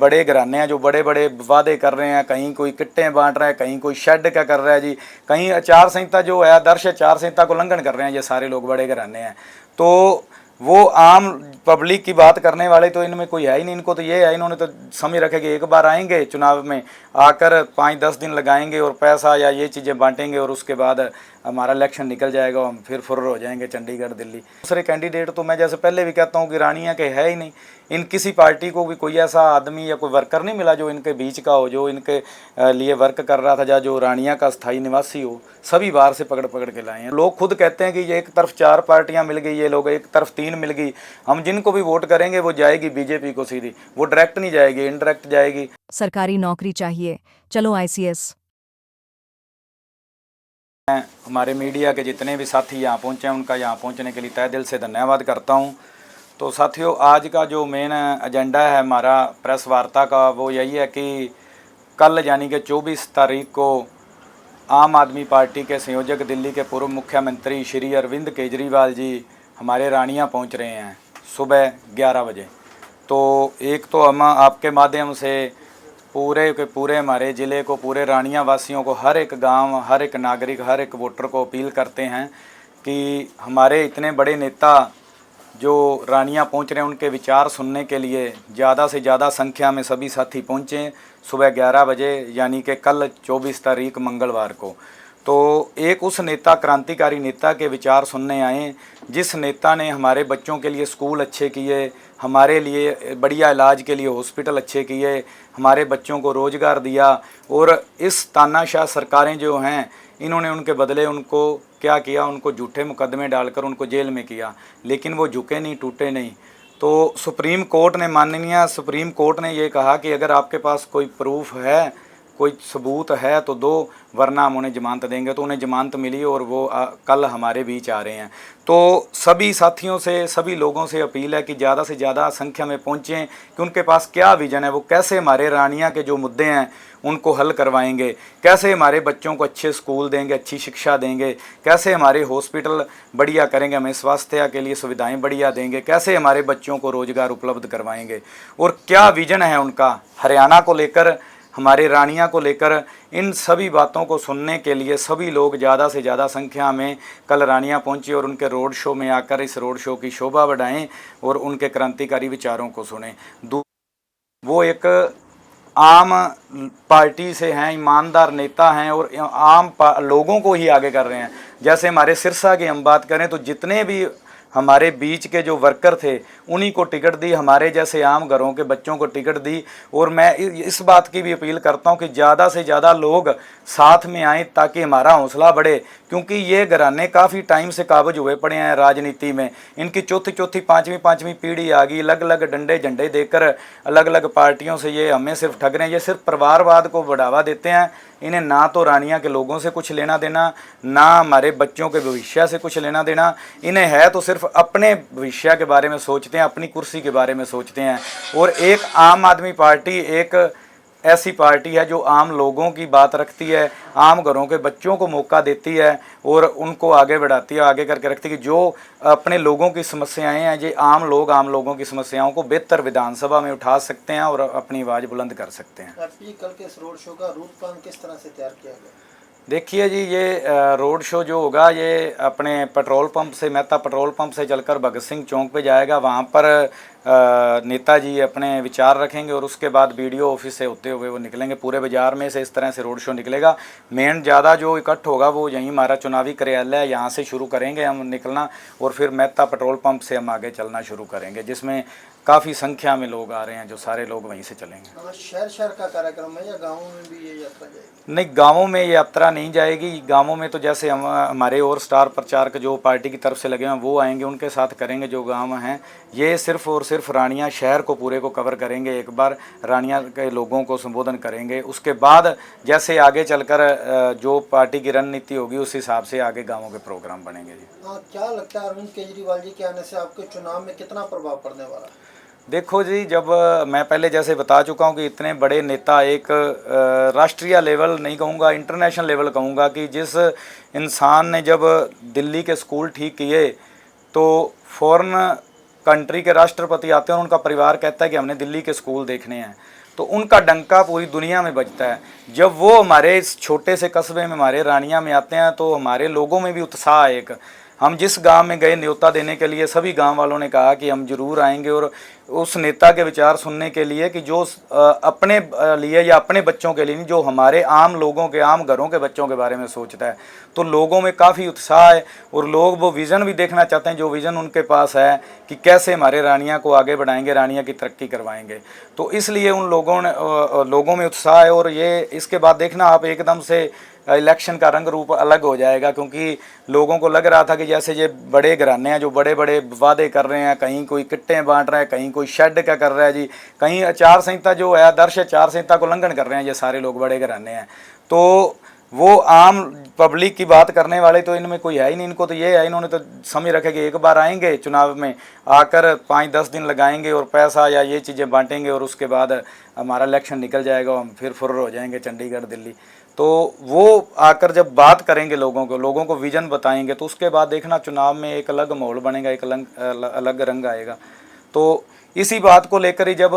बड़े घराने हैं जो बड़े बड़े वादे कर रहे हैं, कहीं कोई किट्टें बांट रहा है, कहीं कोई शेड का कर रहा है जी, कहीं आचार संहिता जो है आदर्श आचार संहिता को उल्लंघन कर रहे हैं ये सारे लोग बड़े घराने हैं। तो वो आम पब्लिक की बात करने वाले तो इनमें कोई है ही नहीं। इनको तो ये है, इन्होंने तो समझ रखे कि एक बार आएंगे चुनाव में, आकर 5-10 दिन लगाएंगे और पैसा या ये चीज़ें बांटेंगे और उसके बाद हमारा इलेक्शन निकल जाएगा, हम फिर फुर्र हो जाएंगे चंडीगढ़ दिल्ली। दूसरे कैंडिडेट तो मैं जैसे पहले भी कहता हूँ कि रानिया के है ही नहीं। इन किसी पार्टी को भी कोई ऐसा आदमी या कोई वर्कर नहीं मिला जो इनके बीच का हो, जो इनके लिए वर्क कर रहा था, या जो रानिया का स्थायी निवासी हो। सभी बाहर से पकड़ पकड़ के लाए हैं। लोग खुद कहते हैं कि ये एक तरफ 4 पार्टियां मिल गई, ये लोग एक तरफ 3 मिल गई, हम जिनको भी वोट करेंगे वो जाएगी बीजेपी को सीधी, वो डायरेक्ट नहीं जाएगी, इनडायरेक्ट जाएगी। सरकारी नौकरी चाहिए, चलो आईसीएस। हमारे मीडिया के जितने भी साथी यहाँ पहुँचे हैं उनका यहाँ पहुँचने के लिए तहे दिल से धन्यवाद करता हूँ। तो साथियों, आज का जो मेन एजेंडा है हमारा प्रेस वार्ता का वो यही है कि कल यानी कि 24 तारीख को आम आदमी पार्टी के संयोजक दिल्ली के पूर्व मुख्यमंत्री श्री अरविंद केजरीवाल जी हमारे रानिया पहुंच रहे हैं सुबह 11 बजे। तो एक तो हम आपके माध्यम से पूरे के पूरे हमारे ज़िले को, पूरे रानिया वासियों को, हर एक गांव, हर एक नागरिक, हर एक वोटर को अपील करते हैं कि हमारे इतने बड़े नेता जो रानिया पहुंच रहे हैं उनके विचार सुनने के लिए ज़्यादा से ज़्यादा संख्या में सभी साथी पहुंचें सुबह 11 बजे, यानी कि कल 24 तारीख मंगलवार को। तो एक उस नेता, क्रांतिकारी नेता के विचार सुनने आए जिस नेता ने हमारे बच्चों के लिए स्कूल अच्छे किए, हमारे लिए बढ़िया इलाज के लिए हॉस्पिटल अच्छे किए, हमारे बच्चों को रोज़गार दिया। और इस तानाशाह सरकारें जो हैं इन्होंने उनके बदले उनको क्या किया, उनको झूठे मुकदमे डालकर उनको जेल में किया, लेकिन वो झुके नहीं, टूटे नहीं। तो सुप्रीम कोर्ट ने, माननीय सुप्रीम कोर्ट ने ये कहा कि अगर आपके पास कोई प्रूफ है, कोई सबूत है तो दो, वरना हम उन्हें जमानत देंगे। तो उन्हें जमानत मिली और वो कल हमारे बीच आ रहे हैं। तो सभी साथियों से, सभी लोगों से अपील है कि ज़्यादा से ज़्यादा संख्या में पहुँचें कि उनके पास क्या विज़न है, वो कैसे हमारे रानिया के जो मुद्दे हैं उनको हल करवाएंगे, कैसे हमारे बच्चों को अच्छे स्कूल देंगे, अच्छी शिक्षा देंगे, कैसे हमारे हॉस्पिटल बढ़िया करेंगे, हमें स्वास्थ्य के लिए सुविधाएं बढ़िया देंगे, कैसे हमारे बच्चों को रोज़गार उपलब्ध करवाएंगे, और क्या विज़न है उनका हरियाणा को लेकर, हमारे रानिया को लेकर। इन सभी बातों को सुनने के लिए सभी लोग ज़्यादा से ज़्यादा संख्या में कल रानिया पहुँचे और उनके रोड शो में आकर इस रोड शो की शोभा बढ़ाएं और उनके क्रांतिकारी विचारों को सुने। वो एक आम पार्टी से हैं, ईमानदार नेता हैं और आम लोगों को ही आगे कर रहे हैं। जैसे हमारे सिरसा की हम बात करें तो जितने भी हमारे बीच के जो वर्कर थे उन्हीं को टिकट दी, हमारे जैसे आम घरों के बच्चों को टिकट दी। और मैं इस बात की भी अपील करता हूं कि ज़्यादा से ज़्यादा लोग साथ में आएँ ताकि हमारा हौसला बढ़े, क्योंकि ये घराने काफ़ी टाइम से काबज हुए पड़े हैं राजनीति में। इनकी चौथी पाँचवीं पीढ़ी आ गई, अलग अलग डंडे झंडे देकर अलग अलग पार्टियों से ये हमें सिर्फ ठग रहे हैं। ये सिर्फ परिवारवाद को बढ़ावा देते हैं। इन्हें ना तो रानिया के लोगों से कुछ लेना देना, ना हमारे बच्चों के भविष्य से कुछ लेना देना। इन्हें है तो सिर्फ अपने भविष्य के बारे में सोचते हैं, अपनी कुर्सी के बारे में सोचते हैं। और एक आम आदमी पार्टी एक ऐसी पार्टी है जो आम लोगों की बात रखती है, आम घरों के बच्चों को मौका देती है और उनको आगे बढ़ाती है, आगे करके रखती है कि जो अपने लोगों की समस्याएं हैं, ये आम लोगों की समस्याओं को बेहतर विधानसभा में उठा सकते हैं और अपनी आवाज़ बुलंद कर सकते हैं। कल के इस रोड शो का रूट प्लान किस तरह से तैयार किया गया? देखिए जी, ये रोड शो जो होगा ये अपने पेट्रोल पंप से, मेहता पेट्रोल पंप से चलकर भगत सिंह चौक पे जाएगा। वहाँ पर नेताजी अपने विचार रखेंगे और उसके बाद बीडीओ ऑफिस से होते हुए वो निकलेंगे। पूरे बाज़ार में से इस तरह से रोड शो निकलेगा। मेन ज़्यादा जो इकट्ठ होगा वो यहीं हमारा चुनावी कार्यालय है, यहाँ से शुरू करेंगे हम निकलना और फिर मेहता पेट्रोल पंप से हम आगे चलना शुरू करेंगे, जिसमें काफ़ी संख्या में लोग आ रहे हैं, जो सारे लोग वहीं से चलेंगे। शहर का कार्यक्रम है या गाँवों में भी ये यात्रा जाएगी? नहीं, गाँवों में ये यात्रा नहीं जाएगी। गाँवों में तो जैसे हम हमारे और स्टार प्रचारक जो पार्टी की तरफ से लगे हैं वो आएंगे, उनके साथ करेंगे जो गाँव हैं। ये सिर्फ और सिर्फ रानिया शहर को पूरे को कवर करेंगे, एक बार रानिया के लोगों को संबोधन करेंगे। उसके बाद जैसे आगे चलकर जो पार्टी की रणनीति होगी उस हिसाब से आगे गाँवों के प्रोग्राम बनेंगे। जी क्या लगता है अरविंद केजरीवाल जी के आने से आपके चुनाव में कितना प्रभाव पड़ने वाला है? देखो जी, जब मैं पहले जैसे बता चुका हूँ कि इतने बड़े नेता, एक राष्ट्रीय लेवल नहीं कहूँगा, इंटरनेशनल लेवल कहूँगा, कि जिस इंसान ने जब दिल्ली के स्कूल ठीक किए तो फॉरेन कंट्री के राष्ट्रपति आते हैं और उनका परिवार कहता है कि हमने दिल्ली के स्कूल देखने हैं। तो उनका डंका पूरी दुनिया में बजता है। जब वो हमारे इस छोटे से कस्बे में, हमारे रानिया में आते हैं, तो हमारे लोगों में भी उत्साह है। एक हम जिस गांव में गए न्योता देने के लिए, सभी गांव वालों ने कहा कि हम जरूर आएंगे, और उस नेता के विचार सुनने के लिए कि जो अपने लिए या अपने बच्चों के लिए नहीं, जो हमारे आम लोगों के, आम घरों के बच्चों के बारे में सोचता है। तो लोगों में काफ़ी उत्साह है, और लोग वो विज़न भी देखना चाहते हैं, जो विज़न उनके पास है कि कैसे हमारे रानिया को आगे बढ़ाएंगे, रानिया की तरक्की करवाएंगे। तो इसलिए उन लोगों में उत्साह है। और ये इसके बाद देखना आप, एकदम से इलेक्शन का रंग रूप अलग हो जाएगा, क्योंकि लोगों को लग रहा था कि जैसे ये बड़े घराने हैं जो बड़े बड़े वादे कर रहे हैं, कहीं कोई किट्टें बांट रहा है, कहीं कोई शेड का कर रहा है जी, कहीं आचार संहिता जो है, आदर्श आचार संहिता को उल्लंघन कर रहे हैं ये सारे लोग, बड़े घराने हैं। तो वो आम पब्लिक की बात करने वाले तो इनमें कोई है ही नहीं। इनको तो ये है, इन्होंने तो समझ रखे कि एक बार आएंगे चुनाव में, आकर 5-10 दिन लगाएंगे और पैसा या ये चीज़ें बांटेंगे, और उसके बाद हमारा इलेक्शन निकल जाएगा, हम फिर फुर्र हो जाएंगे चंडीगढ़ दिल्ली। तो वो आकर जब बात करेंगे लोगों को विजन बताएंगे, तो उसके बाद देखना चुनाव में एक अलग माहौल बनेगा, एक अलग रंग आएगा। तो इसी बात को लेकर ही जब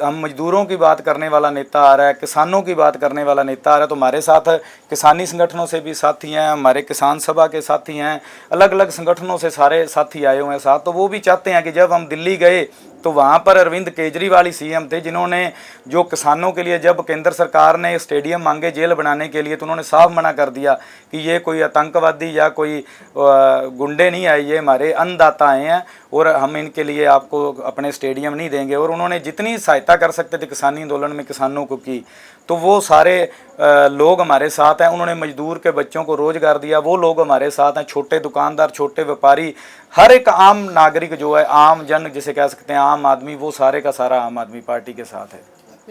हम मजदूरों की बात करने वाला नेता आ रहा है, किसानों की बात करने वाला नेता आ रहा है, तो हमारे साथ किसानी संगठनों से भी साथी हैं, हमारे किसान सभा के साथी हैं, अलग अलग संगठनों से सारे साथी आए हुए हैं साथ। तो वो भी चाहते हैं कि जब हम दिल्ली गए तो वहाँ पर अरविंद केजरीवाल ही सीएम थे, जिन्होंने जो किसानों के लिए जब केंद्र सरकार ने स्टेडियम मांगे जेल बनाने के लिए, तो उन्होंने साफ मना कर दिया कि ये कोई आतंकवादी या कोई गुंडे नहीं आए, ये हमारे अन्नदाता आए हैं, और हम इनके लिए आपको अपने स्टेडियम नहीं देंगे। और उन्होंने जितनी सहायता कर सकते थे किसानी आंदोलन में किसानों को की, तो वो सारे लोग हमारे साथ हैं। उन्होंने मजदूर के बच्चों को रोज़गार दिया, वो लोग हमारे साथ हैं। छोटे दुकानदार, छोटे व्यापारी, हर एक आम नागरिक जो है, आम जन जिसे कह सकते हैं, आम आदमी, वो सारे का सारा आम आदमी पार्टी के साथ है।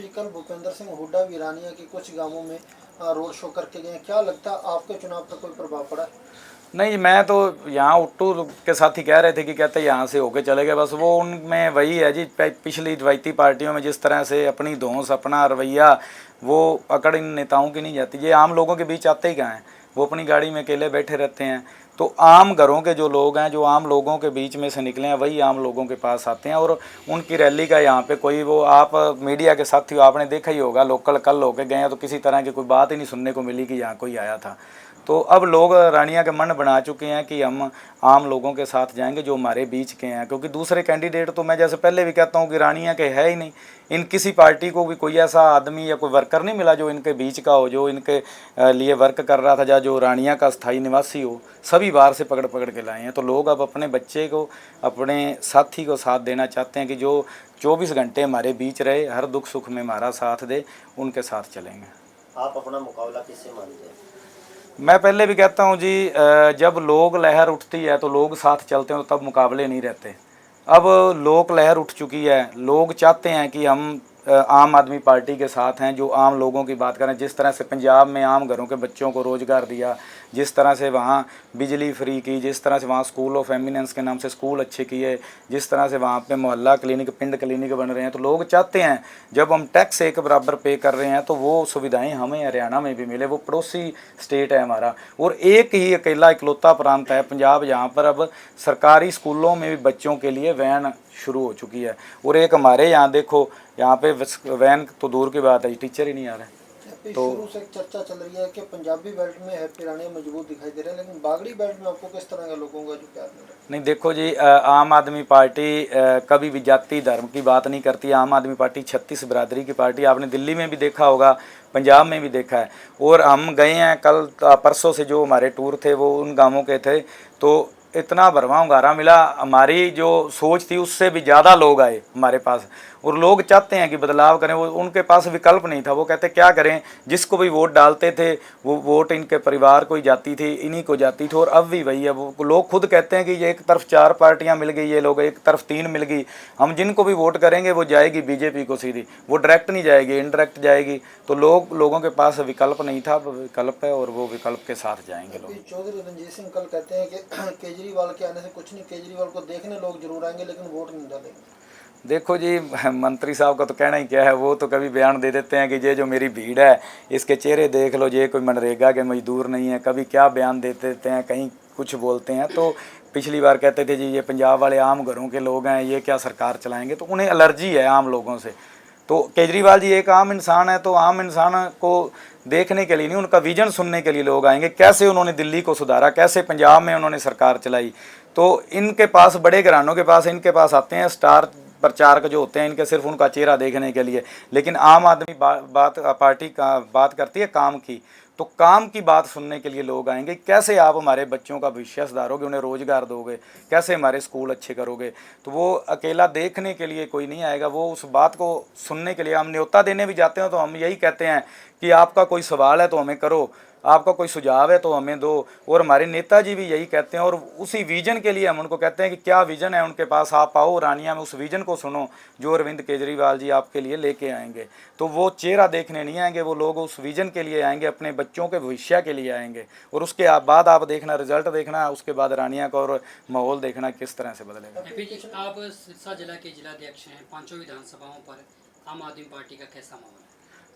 कल भूपेंद्र सिंह हुड्डा भी रानिया के कुछ गांवों में रोड शो करके गए, क्या लगता है आपके चुनाव पर कोई प्रभाव पड़ा? नहीं, मैं तो यहाँ उट्टू के साथ ही कह रहे थे कि कहते यहाँ से होके चले गए, बस वो उनमें वही है जी, पिछली रवायती पार्टियों में जिस तरह से अपनी धौंस, अपना रवैया, वो अकड़ इन नेताओं की नहीं जाती। ये आम लोगों के बीच आते ही कहाँ हैं, वो अपनी गाड़ी में अकेले बैठे रहते हैं। तो आम घरों के जो लोग हैं, जो आम लोगों के बीच में से निकले हैं, वही आम लोगों के पास आते हैं। और उनकी रैली का यहाँ पे कोई, वो आप मीडिया के साथी हो, आपने देखा ही होगा, लोकल कल होके गए हैं, तो किसी तरह की कोई बात ही नहीं सुनने को मिली कि यहाँ कोई आया था। तो अब लोग रानिया के मन बना चुके हैं कि हम आम लोगों के साथ जाएंगे जो हमारे बीच के हैं, क्योंकि दूसरे कैंडिडेट तो मैं जैसे पहले भी कहता हूँ कि रानिया के है ही नहीं। इन किसी पार्टी को भी कोई ऐसा आदमी या कोई वर्कर नहीं मिला जो इनके बीच का हो, जो इनके लिए वर्क कर रहा था, या जो रानिया का स्थायी निवासी हो। सभी बाहर से पकड़ पकड़ के लाए हैं। तो लोग अब अपने बच्चे को, अपने साथी को साथ देना चाहते हैं कि जो 24 घंटे हमारे बीच रहे, हर दुख सुख में हमारा साथ दे, उनके साथ चलेंगे। आप अपना मुकाबला किससे मानते हैं? मैं पहले भी कहता हूँ जी, जब लोग लहर उठती है तो लोग साथ चलते हैं, तो तब मुकाबले नहीं रहते। अब लोक लहर उठ चुकी है, लोग चाहते हैं कि हम आम आदमी पार्टी के साथ हैं, जो आम लोगों की बात करें। जिस तरह से पंजाब में आम घरों के बच्चों को रोज़गार दिया, जिस तरह से वहाँ बिजली फ्री की, जिस तरह से वहाँ स्कूल ऑफ एमिनेंस के नाम से स्कूल अच्छे किए, जिस तरह से वहाँ पे मोहल्ला क्लिनिक, पिंड क्लिनिक बन रहे हैं, तो लोग चाहते हैं जब हम टैक्स एक बराबर पे कर रहे हैं तो वो सुविधाएं हमें हरियाणा में भी मिले। वो पड़ोसी स्टेट है हमारा, और एक ही अकेला इकलौता प्रांत है पंजाब जहाँ पर अब सरकारी स्कूलों में भी बच्चों के लिए वैन शुरू हो चुकी है। और एक हमारे यहाँ देखो, यहाँ पे वैन तो दूर की बात है, टीचर ही नहीं आ रहे। तो शुरू से एक चर्चा चल रही है कि पंजाबी बेल्ट में हैप्पी रानिया मजबूत दिखाई दे रहा है, लेकिन बागड़ी बेल्ट में आपको किस तरह के लोगों का जो प्यार मिल रहा है? नहीं देखो जी, आम आदमी पार्टी कभी भी जाति धर्म की बात नहीं करती। आम आदमी पार्टी 36 बिरादरी की पार्टी, आपने दिल्ली में भी देखा होगा, पंजाब में भी देखा है। और हम गए हैं कल परसों से, जो हमारे टूर थे वो उन गांवों के थे, तो इतना भरवा hunगारा मिला। हमारी जो सोच थी उससे भी ज़्यादा लोग आए हमारे पास, और लोग चाहते हैं कि बदलाव करें। वो उनके पास विकल्प नहीं था, वो कहते क्या करें, जिसको भी वोट डालते थे वो वोट इनके परिवार को ही जाती थी, इन्हीं को जाती थी। और अब भी वही है, वो लोग खुद कहते हैं कि ये एक तरफ 4 पार्टियां मिल गई, ये लोग एक तरफ 3 मिल गई, हम जिनको भी वोट करेंगे वो जाएगी बीजेपी को सीधी, वो डायरेक्ट नहीं जाएगी, इनडायरेक्ट जाएगी। तो लोगों के पास विकल्प नहीं था, विकल्प है और वो विकल्प के साथ जाएंगे लोग। चौधरी रणजीत सिंह कल कहते हैं कि केजरीवाल के आने से कुछ नहीं, केजरीवाल को देखने लोग जरूर आएंगे लेकिन वोट नहीं डालेंगे। देखो जी, मंत्री साहब का तो कहना ही क्या है, वो तो कभी बयान दे देते हैं कि ये जो मेरी भीड़ है इसके चेहरे देख लो, ये कोई मनरेगा के मजदूर नहीं है। कभी क्या बयान दे देते हैं, कहीं कुछ बोलते हैं। तो पिछली बार कहते थे जी ये पंजाब वाले आम घरों के लोग हैं, ये क्या सरकार चलाएंगे। तो उन्हें एलर्जी है आम लोगों से। तो केजरीवाल जी एक आम इंसान है, तो आम इंसान को देखने के लिए नहीं, उनका विजन सुनने के लिए लोग आएंगे। कैसे उन्होंने दिल्ली को सुधारा, कैसे पंजाब में उन्होंने सरकार चलाई। तो इनके पास, बड़े घरानों के पास, इनके पास आते हैं स्टार प्रचारक जो होते हैं इनके, सिर्फ उनका चेहरा देखने के लिए। लेकिन आम आदमी बात पार्टी का बात करती है काम की, तो काम की बात सुनने के लिए लोग आएंगे। कैसे आप हमारे बच्चों का भविष्य सुधारोगे, उन्हें रोजगार दोगे, कैसे हमारे स्कूल अच्छे करोगे। तो वो अकेला देखने के लिए कोई नहीं आएगा, वो उस बात को सुनने के लिए। हम न्योता देने भी जाते हैं तो हम यही कहते हैं कि आपका कोई सवाल है तो हमें करो, आपका कोई सुझाव है तो हमें दो। और हमारे नेताजी भी यही कहते हैं, और उसी विजन के लिए हम उनको कहते हैं कि क्या विजन है उनके पास, आप आओ रानिया में, उस विजन को सुनो जो अरविंद केजरीवाल जी आपके लिए लेके आएंगे। तो वो चेहरा देखने नहीं आएंगे, वो लोग उस विजन के लिए आएंगे, अपने बच्चों के भविष्य के लिए आएंगे। और उसके बाद आप देखना, रिजल्ट देखना, उसके बाद रानिया का और माहौल देखना किस तरह से बदलेगा। आप सिरसा जिला के जिलाध्यक्ष हैं, 5 विधानसभाओं पर आम आदमी पार्टी का कैसा माहौल है?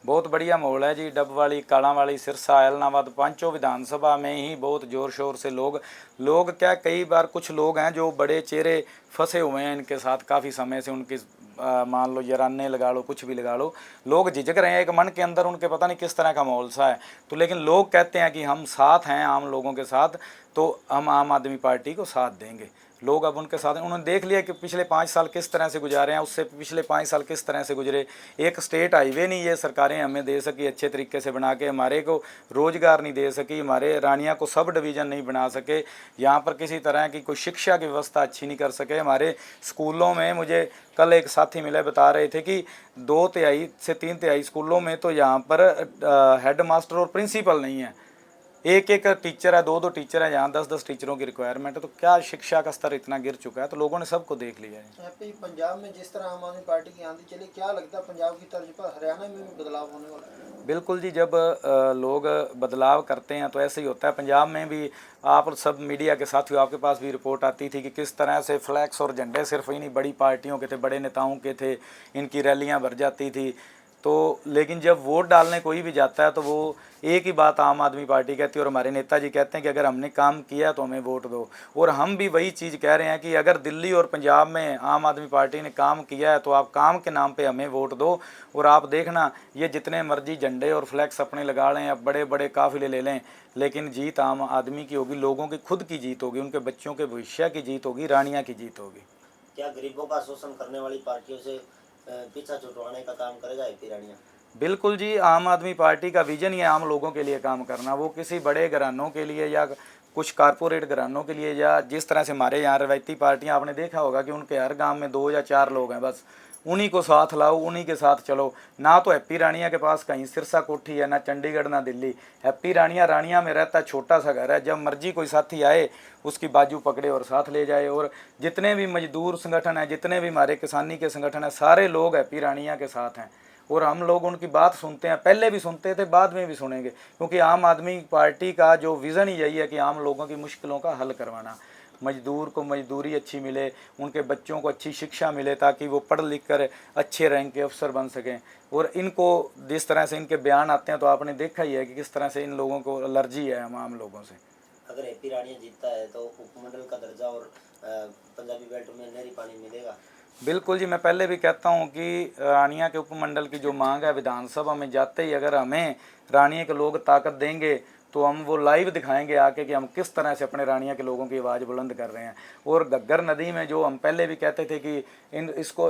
बहुत बढ़िया माहौल है जी। डबवाली, कालांवाली, सिरसा, ऐलनाबाद, 5 विधानसभा में ही बहुत ज़ोर शोर से लोग क्या, कई बार कुछ लोग हैं जो बड़े चेहरे फंसे हुए हैं इनके साथ काफ़ी समय से, उनकी मान लो यराने लगा लो, कुछ भी लगा लो, लोग झिझक रहे हैं एक मन के अंदर, उनके पता नहीं किस तरह का माहौल सा है। तो लेकिन लोग कहते हैं कि हम साथ हैं आम लोगों के साथ, तो हम आम आदमी पार्टी को साथ देंगे। लोग अब उनके साथ हैं। उन्होंने देख लिया कि पिछले 5 साल किस तरह से गुजारे हैं, उससे पिछले 5 साल किस तरह से गुजरे। एक स्टेट हाईवे नहीं ये सरकारें हमें दे सकी अच्छे तरीके से बना के, हमारे को रोज़गार नहीं दे सकी, हमारे रानिया को सब डिवीज़न नहीं बना सके, यहाँ पर किसी तरह की कोई शिक्षा की व्यवस्था अच्छी नहीं कर सके। हमारे स्कूलों में, मुझे कल एक साथी मिले, बता रहे थे कि 2/3 से 3/3 स्कूलों में तो यहाँ पर हेड मास्टर और प्रिंसिपल नहीं है, एक टीचर है, 2 टीचर है, यहाँ 10 टीचरों की रिक्वायरमेंट है। तो क्या शिक्षा का स्तर इतना गिर चुका है, तो लोगों ने सबको देख लिया है। यहाँ पे पंजाब में जिस तरह आम आदमी पार्टी की आंधी चली, क्या लगता है पंजाब की तर्ज पर हरियाणा में भी बदलाव होने वाला है? बिल्कुल जी, जब लोग बदलाव करते हैं तो ऐसे ही होता है। पंजाब में भी आप सब मीडिया के साथियों, आपके पास भी रिपोर्ट आती थी कि किस तरह से फ्लैक्स और झंडे सिर्फ इन्हीं बड़ी पार्टियों के थे, बड़े नेताओं के थे, इनकी रैलियां भर जाती थी। तो लेकिन जब वोट डालने कोई भी जाता है तो वो एक ही बात आम आदमी पार्टी कहती है, और हमारे नेताजी कहते हैं कि अगर हमने काम किया तो हमें वोट दो। और हम भी वही चीज़ कह रहे हैं कि अगर दिल्ली और पंजाब में आम आदमी पार्टी ने काम किया है तो आप काम के नाम पे हमें वोट दो। और आप देखना, ये जितने मर्जी झंडे और फ्लैक्स अपने लगा लें, अब बड़े बड़े काफिले ले लें, लेकिन जीत आम आदमी की होगी, लोगों की खुद की जीत होगी, उनके बच्चों के भविष्य की जीत होगी, रानिया की जीत होगी। क्या गरीबों का शोषण करने वाली पार्टियों से पीछा छुटवाने का काम करेगा एपी रानिया? बिल्कुल जी, आम आदमी पार्टी का विजन ही है आम लोगों के लिए काम करना। वो किसी बड़े घरानों के लिए या कुछ कारपोरेट घरानों के लिए, या जिस तरह से हमारे यहाँ रवायती पार्टियाँ, आपने देखा होगा कि उनके हर गांव में 2 या 4 लोग हैं, बस उन्हीं को साथ लाओ, उन्हीं के साथ चलो। ना तो हैप्पी रानिया के पास कहीं सिरसा कोठी है, ना चंडीगढ़ ना दिल्ली। हैप्पी रानिया में रहता है, छोटा सा घर है, जब मर्जी कोई साथी आए उसकी बाजू पकड़े और साथ ले जाए। और जितने भी मजदूर संगठन हैं, जितने भी हमारे किसानी के संगठन हैं, सारे लोग हैप्पी रानिया के साथ हैं। और हम लोग उनकी बात सुनते हैं, पहले भी सुनते थे, बाद में भी सुनेंगे, क्योंकि आम आदमी पार्टी का जो विज़न ही यही है कि आम लोगों की मुश्किलों का हल करवाना। मजदूर को मजदूरी अच्छी मिले, उनके बच्चों को अच्छी शिक्षा मिले, ताकि वो पढ़ लिख कर अच्छे रैंक के अफसर बन सकें। और इनको जिस तरह से इनके बयान आते हैं तो आपने देखा ही है कि किस तरह से इन लोगों को एलर्जी है आम लोगों से। अगर एपी रानिया जीतता है तो उपमंडल का दर्जा और पंजाबी बेल्ट में नहरी पानी मिलेगा? बिल्कुल जी, मैं पहले भी कहता हूं कि रानिया के उपमंडल की जो मांग है, विधानसभा में जाते ही अगर हमें रानिया के लोग ताकत देंगे तो हम वो लाइव दिखाएंगे आके कि हम किस तरह से अपने रानिया के लोगों की आवाज़ बुलंद कर रहे हैं। और घग्गर नदी में जो हम पहले भी कहते थे कि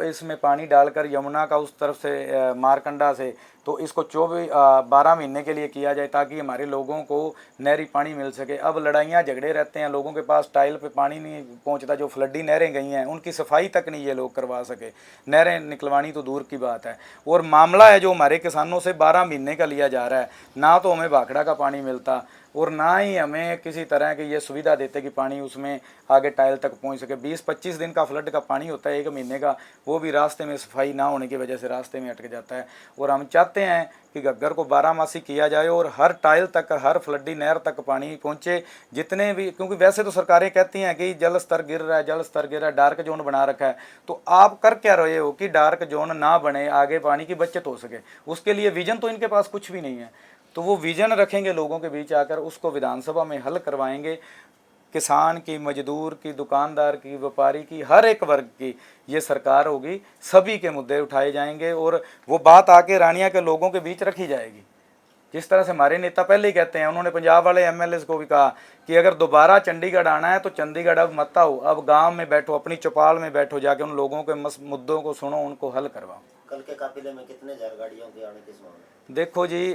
इसमें पानी डालकर यमुना का उस तरफ से मारकंडा से, तो इसको 12 महीने के लिए किया जाए ताकि हमारे लोगों को नहरी पानी मिल सके। अब लड़ाइयाँ झगड़े रहते हैं, लोगों के पास टाइल पे पानी नहीं पहुंचता, जो फ्लडी नहरें गई हैं उनकी सफाई तक नहीं ये लोग करवा सके, नहरें निकलवानी तो दूर की बात है। और मामला है जो हमारे किसानों से 12 महीने का लिया जा रहा है, ना तो हमें भाखड़ा का पानी मिलता और ना ही हमें किसी तरह की ये सुविधा देते कि पानी उसमें आगे टाइल तक पहुंच सके। 20-25 दिन का फ्लड का पानी होता है, 1 महीने का, वो भी रास्ते में सफाई ना होने की वजह से रास्ते में अटक जाता है। और हम चाहते हैं कि घग्गर को 12 मासी किया जाए और हर टाइल तक, हर फ्लडी नहर तक पानी पहुंचे, जितने भी, क्योंकि वैसे तो सरकारें कहती हैं कि जल स्तर गिर रहा है, जल स्तर गिर रहा है, डार्क जोन बना रखा है, तो आप कर क्या रहे हो कि डार्क जोन ना बने, आगे पानी की बचत हो सके। उसके लिए विजन तो इनके पास कुछ भी नहीं है, तो वो विजन रखेंगे लोगों के बीच आकर, उसको विधानसभा में हल करवाएंगे। किसान की, मजदूर की, दुकानदार की, व्यापारी की, हर एक वर्ग की ये सरकार होगी। सभी के मुद्दे उठाए जाएंगे और वो बात आके रानिया के लोगों के बीच रखी जाएगी। जिस तरह से हमारे नेता पहले ही कहते हैं, उन्होंने पंजाब वाले एमएलए को भी कहा कि अगर दोबारा चंडीगढ़ आना है तो चंडीगढ़ अब मत आओ, अब गांव में बैठो, अपनी चौपाल में बैठो, जाके उन लोगों के मुद्दों को सुनो, उनको हल करवाओ। कल के काफिले में कितने हजार गाड़ियों के आने की संभावना? देखो जी,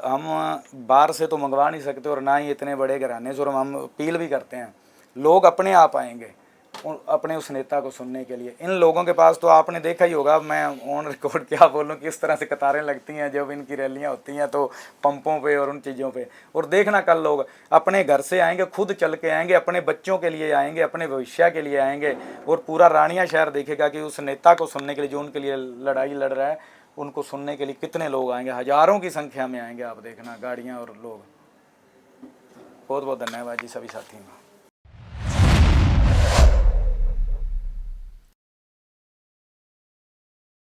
हम बाहर से तो मंगवा नहीं सकते और ना ही इतने बड़े घराने से, और हम अपील भी करते हैं लोग अपने आप आएंगे अपने उस नेता को सुनने के लिए। इन लोगों के पास तो आपने देखा ही होगा, मैं ऑन रिकॉर्ड क्या बोलूं, किस तरह से कतारें लगती हैं जब इनकी रैलियां होती हैं तो पंपों पे और उन चीज़ों पे। और देखना कल लोग अपने घर से आएंगे, खुद चल के आएंगे, अपने बच्चों के लिए आएंगे, अपने भविष्य के लिए आएंगे। और पूरा रानिया शहर देखेगा कि उस नेता को सुनने के लिए, जो उनके लिए लड़ाई लड़ रहा है, उनको सुनने के लिए कितने लोग आएंगे। हज़ारों की संख्या में आएंगे, आप देखना गाड़ियाँ और लोग। बहुत बहुत धन्यवाद जी सभी साथियों का।